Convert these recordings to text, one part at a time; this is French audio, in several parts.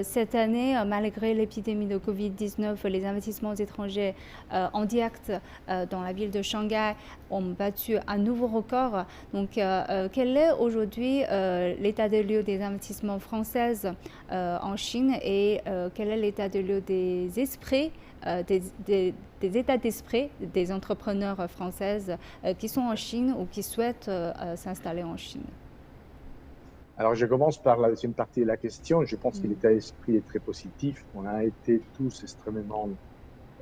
Cette année, malgré l'épidémie de Covid-19, les investissements étrangers en direct dans la ville de Shanghai ont battu un nouveau record. Donc, quel est aujourd'hui l'état des lieux des investissements français en Chine et quel est l'état des lieux des esprits, des états d'esprit des entrepreneurs françaises qui sont en Chine ou qui souhaitent s'installer en Chine? Alors, je commence par la deuxième partie de la question. Je pense que Mm. l'état d'esprit est très positif. On a été tous extrêmement,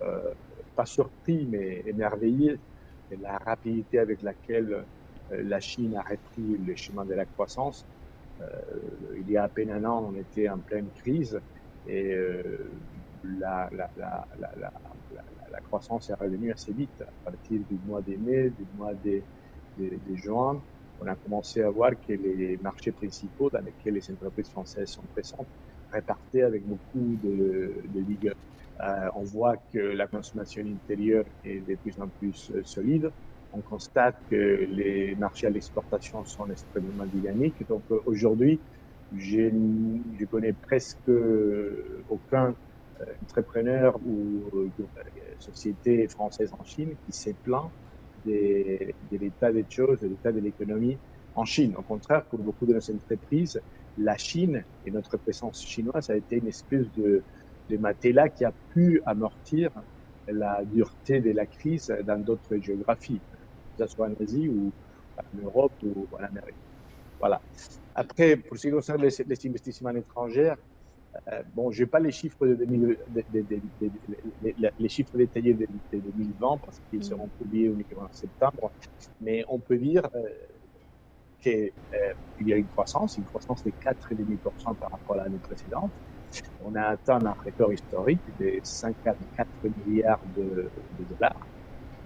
euh, pas surpris, mais émerveillés de la rapidité avec laquelle la Chine a repris le chemin de la croissance. Euh, il y a à peine un an, on était en pleine crise et la, la, la, la, la, la croissance est revenue assez vite. À partir du mois de mai, du mois de juin, on a commencé à voir que les marchés principaux dans lesquels les entreprises françaises sont présentes repartaient avec beaucoup de vigueur. On voit que la consommation intérieure est de plus en plus solide. On constate que les marchés à l'exportation sont extrêmement dynamiques. Donc aujourd'hui, je connais presque aucun entrepreneur ou société française en Chine qui s'est plaint de l'état des choses, de l'état de l'économie en Chine. Au contraire, pour beaucoup de nos entreprises, la Chine et notre présence chinoise a été une espèce de matelas qui a pu amortir la dureté de la crise dans d'autres géographies, que ce soit en Asie ou en Europe ou en Amérique. Voilà. Après, pour ce qui concerne les investissements étrangers, bon, je n'ai pas les chiffres de 2000, les chiffres détaillés de 2020 parce qu'ils Mm. seront publiés uniquement en septembre, mais on peut dire qu'il y a une croissance de 4,5% par rapport à l'année précédente. On a atteint un record historique de 54 milliards de dollars.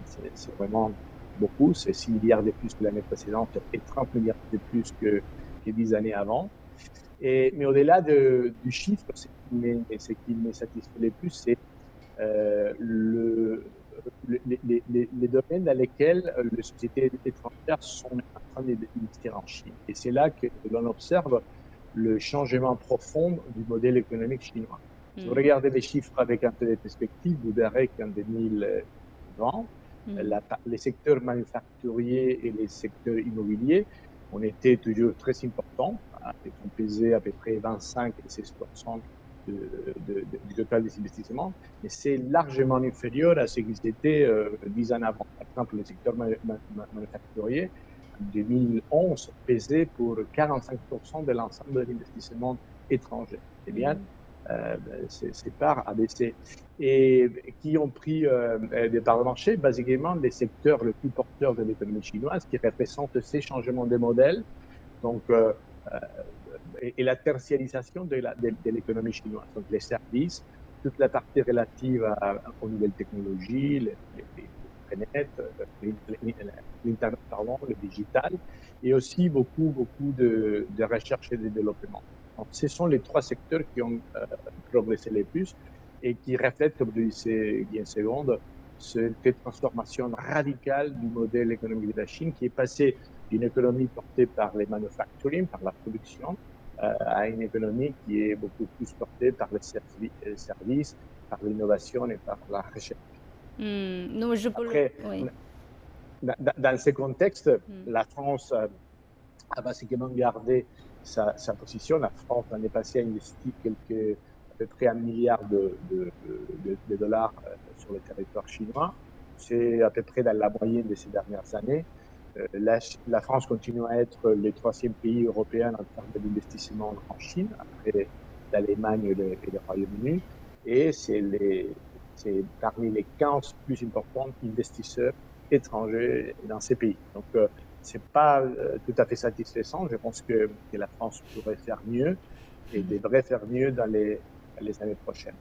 C'est vraiment beaucoup. C'est 6 milliards de plus que l'année précédente et 30 milliards de plus que 10 années avant. Mais au-delà du chiffre, ce qui me satisfait le plus, c'est euh, le, les domaines dans lesquels les sociétés étrangères sont en train d'investir en Chine. Et c'est là que l'on observe le changement profond du modèle économique chinois. Si vous Mm. regardez les chiffres avec un peu de perspective, vous verrez qu'en 2020, Mm. les secteurs manufacturiers et les secteurs immobiliers ont été toujours très importants. Ils ont pesé à peu près 25 et 16% du total des investissements, mais c'est largement inférieur à ce qu'ils étaient 10 ans avant. Par exemple, le secteur manufacturier, en 2011, pesait pour 45% de l'ensemble de l'investissement étranger. Eh bien, Mm. ces parts a baissé. Et qui ont pris des parts de marché, basiquement les secteurs les plus porteurs de l'économie chinoise, qui représentent ces changements de modèle, donc, et la tertiarisation de l'économie chinoise, donc les services, toute la partie relative aux nouvelles technologies, l'Internet, pardon, le digital, et aussi beaucoup de recherche et de développement. Donc, ce sont les trois secteurs qui ont progressé le plus et qui reflètent, comme je disais il y a une seconde, cette transformation radicale du modèle économique de la Chine qui est passé d'une économie portée par les manufacturing, par la production, à une économie qui est beaucoup plus portée par les services, par l'innovation et par la recherche. Non, je peux Après, oui. dans ce contexte, Mm. la France a basiquement gardé sa position. La France, l'année passée, a investi à peu près 1 milliard de dollars sur le territoire chinois. C'est à peu près dans la moyenne de ces dernières années. La France continue à être le troisième pays européen en termes d'investissement en Chine, après l'Allemagne et le Royaume-Uni. Et c'est parmi les 15 plus importants investisseurs étrangers dans ces pays. Donc, c'est pas tout à fait satisfaisant. Je pense que la France pourrait faire mieux et Mm. devrait faire mieux dans les années prochaines.